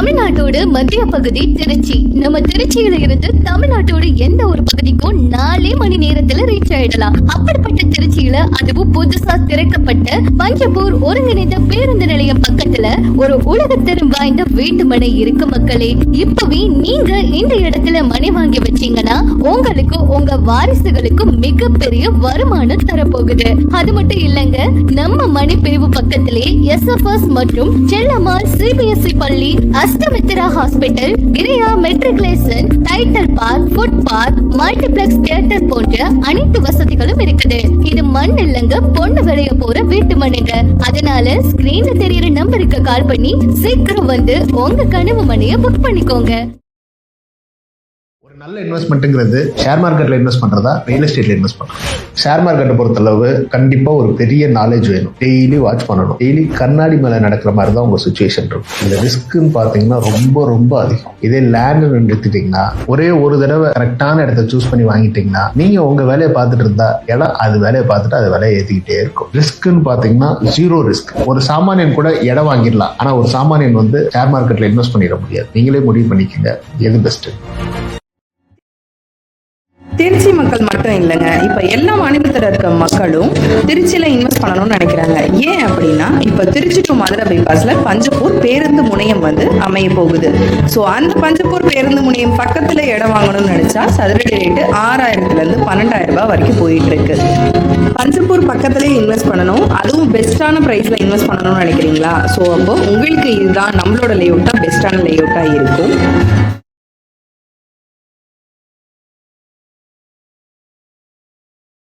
தமிழ்நாட்டோட மத்திய பகுதி திருச்சி. நம்ம திருச்சியில இருந்து தமிழ்நாட்டோட எந்த ஒரு பகுதிக்கும் 4 மணி நேரத்துல ரீச் ஆயிடலாம். அப்படிப்பட்ட திருச்சியில அதுவும் புதுசா திறக்கப்பட்ட பஞ்சப்பூர் ஒருங்கிணைந்த பேருந்து நிலையம் பக்கத்துல ஒரு உலகத்தரம் வாய்ந்த வீட்டு மனை இருக்கு மக்களே. இப்பவே நீங்க இந்த இடத்துல மனை வாங்கி வச்சீங்கன்னா உங்களுக்கு உங்க வாரிசுகளுக்கு மிகப்பெரிய வருமானம் தரப்போகுது. அது மட்டும் இல்லங்க, நம்ம மணி பிரிவு பக்கத்திலே SFS மற்றும் செல்லம்மாள் CBSE பள்ளி, Ashtamitra hospital, Kriya matriculation, Tidel park, food park, multiplex theatre போன்ற அனைத்து வசதிகளும் இருக்குது. இது மண் இல்லங்க, பொண்ணு விளைய போற வீட்டு மனைங்க. அதனால ஸ்கிரீன்ல தெரியற நம்பருக்கு கால் பண்ணி சீக்கிரம் வந்து உங்க கனவு மனையை புக் பண்ணிக்கோங்க. ஒரு நல்ல இன்வெஸ்ட்மெண்ட்டுங்கிறது ஷேர் மார்க்கெட்ல இன்வெஸ்ட் பண்றதா, ரியல் எஸ்டேட்ல இன்வெஸ்ட் பண்றதா? ஷேர் மார்க்கெட்டை பொறுத்தளவு கண்டிப்பா ஒரு பெரிய நாலேஜ் வேணும். டெய்லி வாட்ச் பண்ணணும். டெய்லி கண்ணாடி மேல நடக்கிற மாதிரி தான் உங்க சுச்சுவேஷன் இருக்கும். இந்த ரிஸ்க்னு பாத்தீங்கன்னா ரொம்ப ரொம்ப அதிகம். இதே லேண்ட் எடுத்துட்டீங்கன்னா ஒரே ஒரு தடவை கரெக்டான இடத்த சூஸ் பண்ணி வாங்கிட்டீங்கன்னா நீங்க உங்க வேலையை பார்த்துட்டு இருந்தா இடம் அது வேலையை பார்த்துட்டு அது வேலையை ஏத்திக்கிட்டே இருக்கும். ரிஸ்க்னு பாத்தீங்கன்னா 0 ரிஸ்க். ஒரு சாமானியன் கூட இடம் வாங்கிடலாம், ஆனா ஒரு சாமானியன் ஷேர் மார்க்கெட்ல இன்வெஸ்ட் பண்ணிட முடியாது. நீங்களே முடிவு பண்ணிக்கங்க எது பெஸ்ட். திருச்சி மக்கள் மட்டும் இல்லைங்க, இப்போ எல்லா மாநிலத்தில் இருக்க மக்களும் திருச்சியில் இன்வெஸ்ட் பண்ணணும்னு நினைக்கிறாங்க. ஏன் அப்படின்னா, இப்போ திருச்சி டு மதுரை பைபாஸில் பஞ்சப்பூர் பேருந்து முனையம் அமைய போகுது. ஸோ அந்த பஞ்சப்பூர் பேருந்து முனையம் பக்கத்தில் இடம் வாங்கணும்னு நினச்சா சதுரடி ரேட்டு 6000-லேருந்து 12,000 ரூபாய் வரைக்கும் போயிட்டு இருக்கு. பஞ்சப்பூர் பக்கத்துலேயே இன்வெஸ்ட் பண்ணணும், அதுவும் பெஸ்ட்டான ப்ரைஸில் இன்வெஸ்ட் பண்ணணும்னு நினைக்கிறீங்களா? ஸோ அப்போ உங்களுக்கு இதுதான் நம்மளோட லேஅவுட் தான் பெஸ்ட்டான லேஅவுட்டாக இருக்கும்.